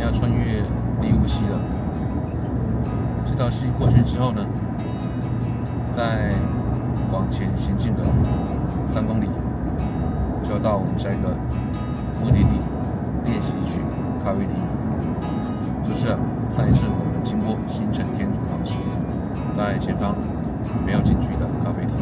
要穿越利乌溪了。这条溪过去之后呢，再往前行进个3公里，就要到我们下一个目的地练习曲咖啡厅。就是上一次我们经过新城天主堂时，在前方没有进去的咖啡厅。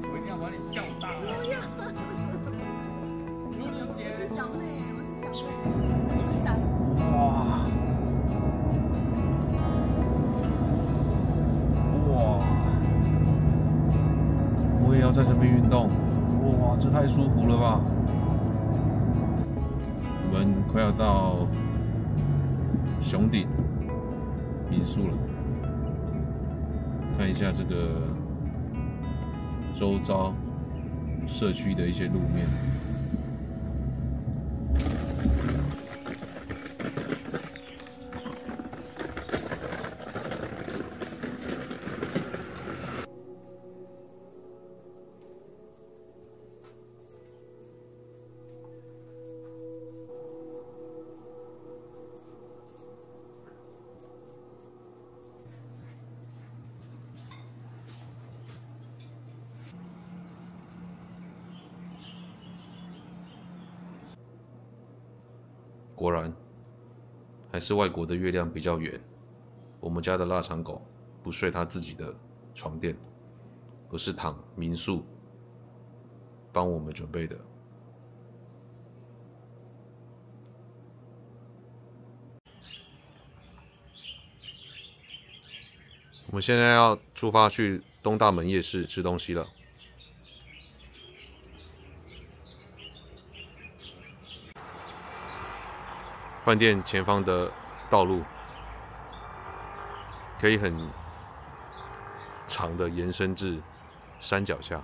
我一定要把你叫大。如果你姐是小妹，我是小妹，你是大。哇！哇！我也要在这边运动，哇，这太舒服了吧！我们快要到熊顶民宿了，看一下这个周遭社区的一些路面。果然，还是外国的月亮比较圆。我们家的腊肠狗不睡它自己的床垫，而是躺民宿帮我们准备的。我们现在要出发去东大门夜市吃东西了。饭店前方的道路可以很长的延伸至山脚下。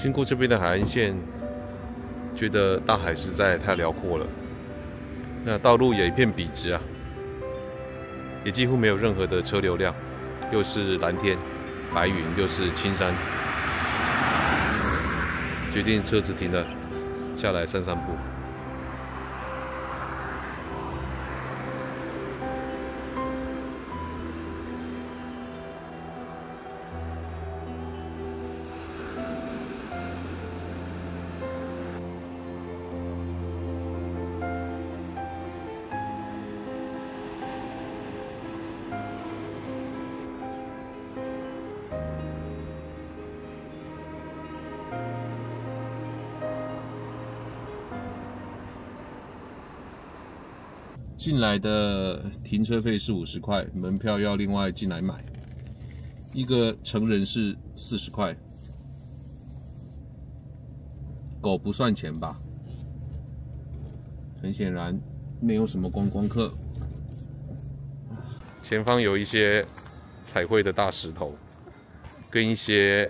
经过这边的海岸线，觉得大海实在太辽阔了。那道路也一片笔直啊，也几乎没有任何的车流量，又是蓝天白云，又是青山，决定车子停了下来散散步。进来的停车费是50块，门票要另外进来买。一个成人是40块，狗不算钱吧？很显然，没有什么观光客。前方有一些彩绘的大石头，跟一些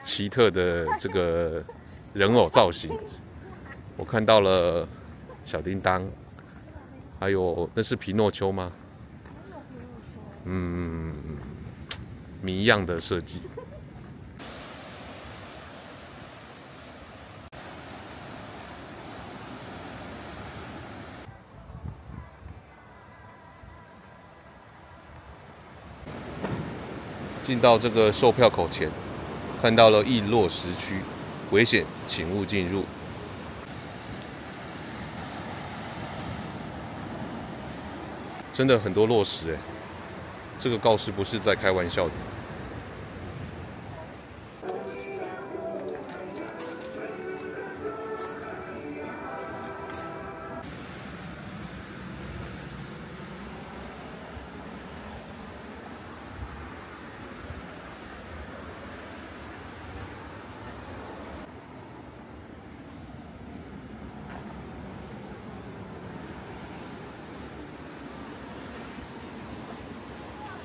奇特的这个人偶造型。我看到了小叮当，还有那是皮诺丘吗？谜一样的设计。进到这个售票口前，看到了易落石区，危险，请勿进入。真的很多落石哎，这个告示不是在开玩笑的。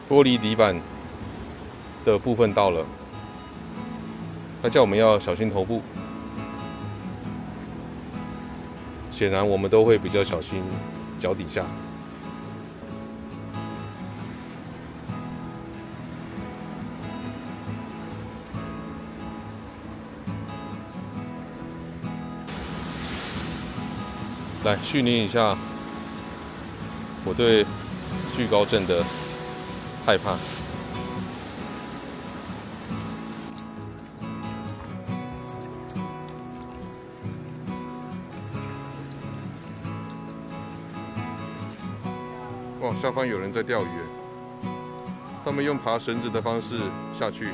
玻璃底板的部分到了，他叫我们要小心头部。显然我们都会比较小心脚底下。来训练一下我对惧高症的害怕。哇，下方有人在钓鱼，他们用爬绳子的方式下去。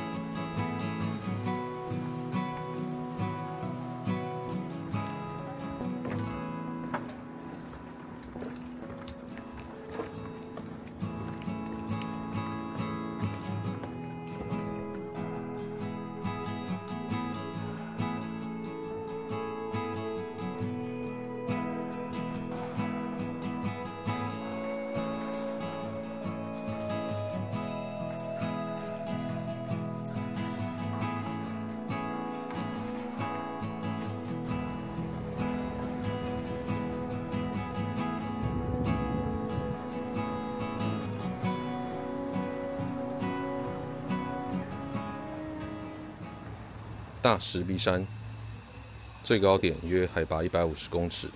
大石壁山最高点约海拔150公尺，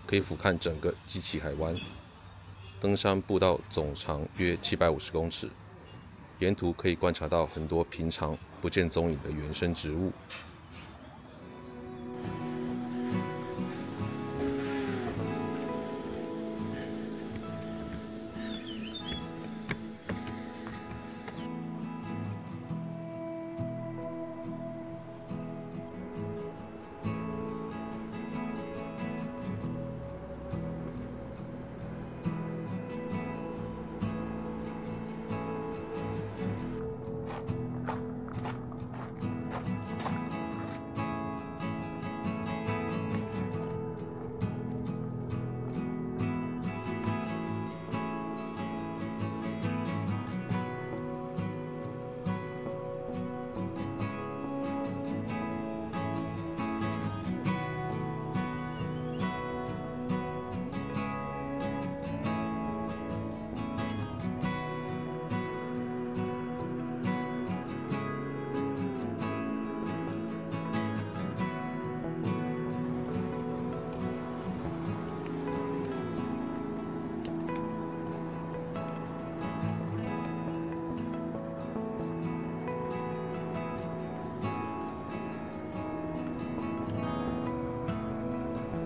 可以俯瞰整个基奇海湾。登山步道总长约750公尺，沿途可以观察到很多平常不见踪影的原生植物。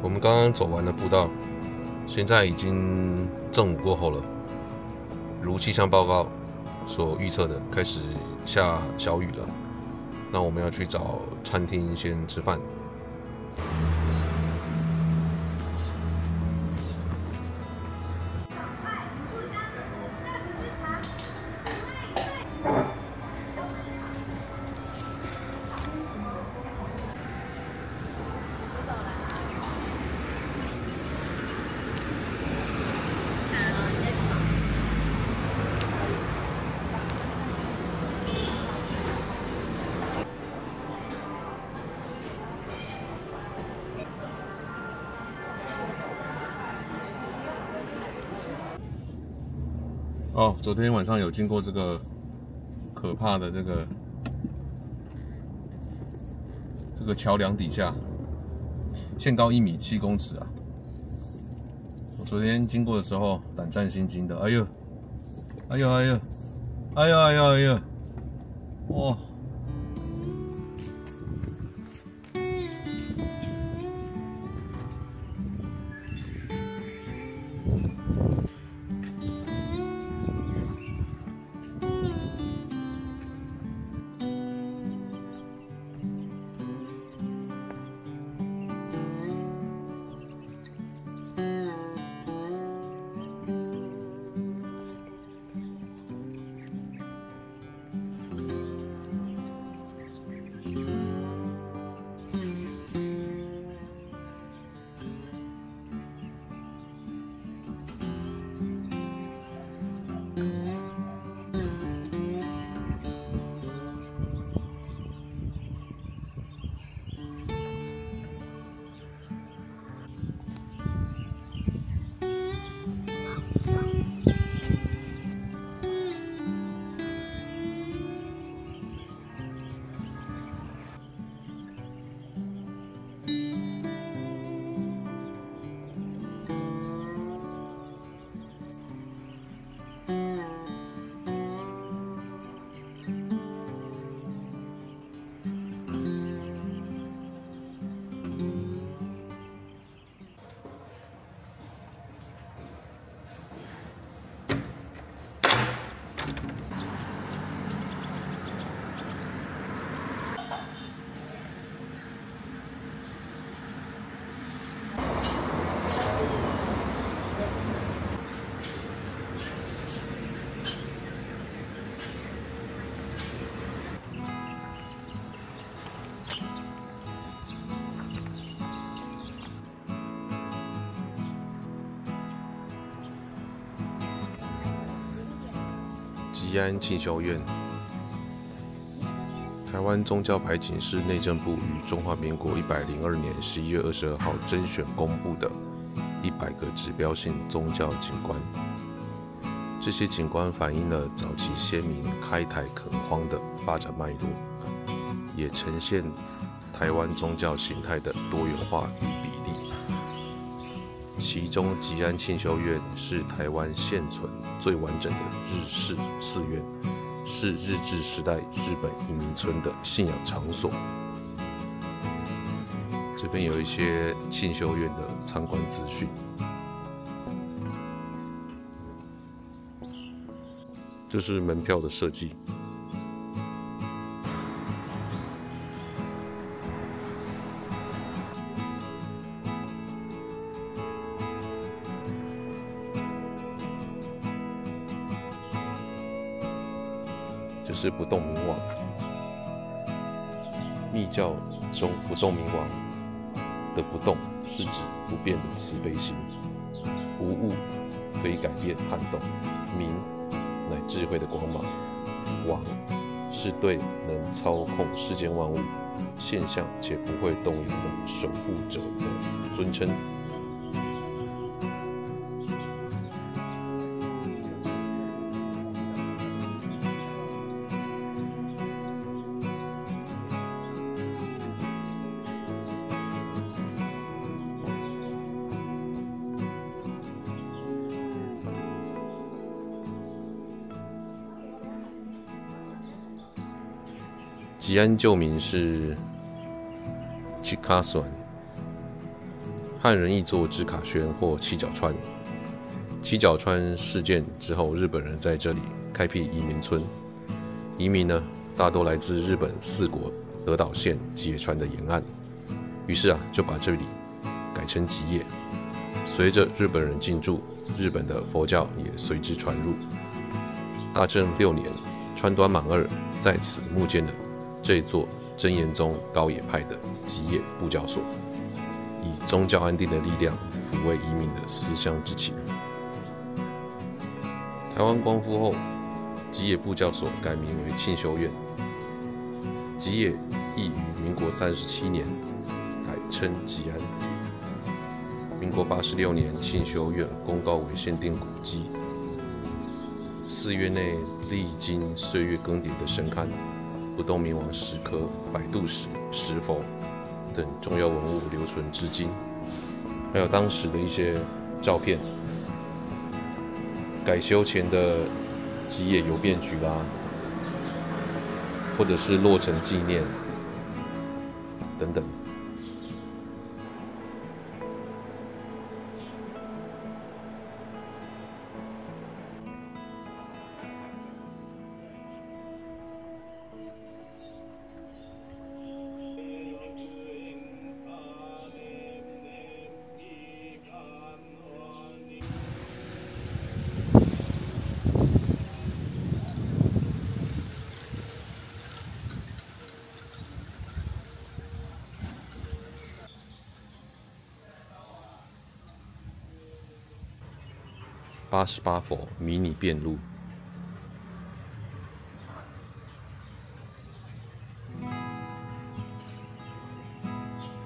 我们刚刚走完了步道，现在已经正午过后了。如气象报告所预测的，开始下小雨了。那我们要去找餐厅先吃饭。哦，昨天晚上有经过这个可怕的这个桥梁底下，限高1米7公尺啊！我昨天经过的时候胆战心惊的，哎呦，哎呦哎呦，哎呦哎呦哎呦，哇！吉安庆修院，台湾宗教牌景是内政部于中华民国102年11月22号甄选公布的100个指标性宗教景观。这些景观反映了早期先民开台垦荒的发展脉络，也呈现台湾宗教形态的多元化与比例。其中吉安庆修院是台湾现存最完整的日式寺院，是日治时代日本移民村的信仰场所。这边有一些庆修院的参观资讯。这是门票的设计。这是不动明王。密教中不动明王的不动是指不变的慈悲心，无物可以改变撼动，明乃智慧的光芒，王是对能操控世间万物现象且不会动摇的守护者的尊称。吉安旧名是 Chikason，汉人译作支卡轩或七角川。七角川事件之后，日本人在这里开辟移民村，移民呢大多来自日本四国德岛县吉野川的沿岸，于是就把这里改成吉野。随着日本人进驻，日本的佛教也随之传入。大正6年，川端满二在此募建了这座真言宗高野派的吉野布教所，以宗教安定的力量抚慰移民的思乡之情。台湾光复后，吉野布教所改名为庆修院。吉野亦于民国37年改称吉安。民国86年，庆修院公告为限定古迹。寺院内历经岁月更迭的神龛、不动明王石刻、摆渡石、石佛等重要文物留存至今，还有当时的一些照片。改修前的吉野邮便局啦，或者是落成纪念等等。88佛迷你遍路，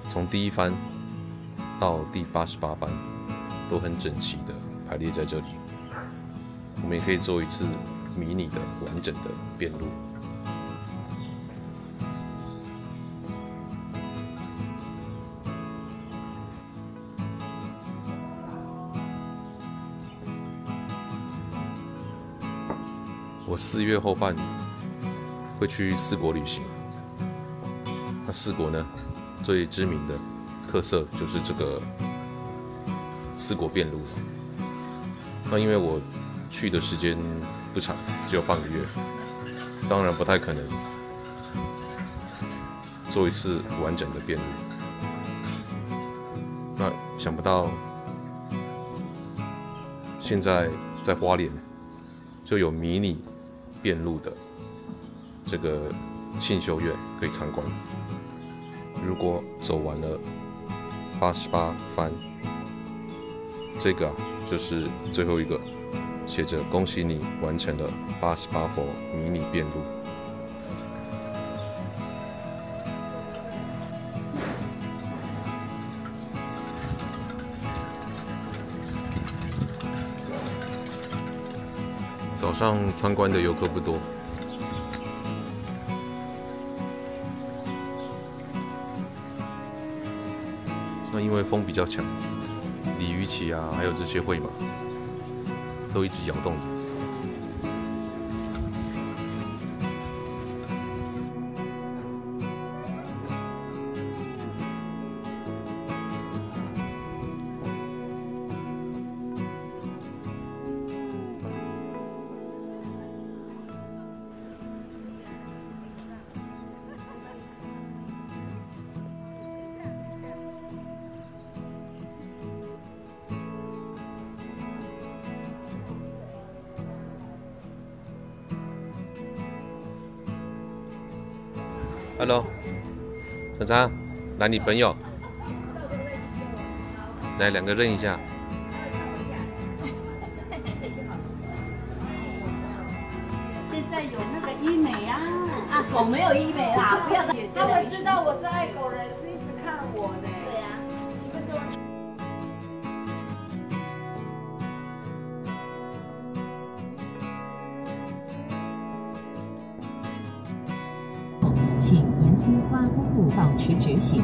从第1番到第88番都很整齐的排列在这里。我们也可以做一次迷你的完整的遍路。我4月后半会去四国旅行。那四国呢，最知名的特色就是这个四国遍路。那因为我去的时间不长，只有半个月，当然不太可能做一次完整的遍路。那想不到现在在花莲就有迷你遍路的这个庆修院可以参观。如果走完了88番，这个就是最后一个，写着恭喜你完成了88佛迷你遍路。早上参观的游客不多，那因为风比较强，鲤鱼旗还有这些会马都一直摇动着。Hello， 常常，来你朋友，来2个认一下。现在有那个医美啊，狗没有医美啦，不要的。他们知道我是爱狗人，是一直看我呢。对呀。请沿苏花公路保持直行。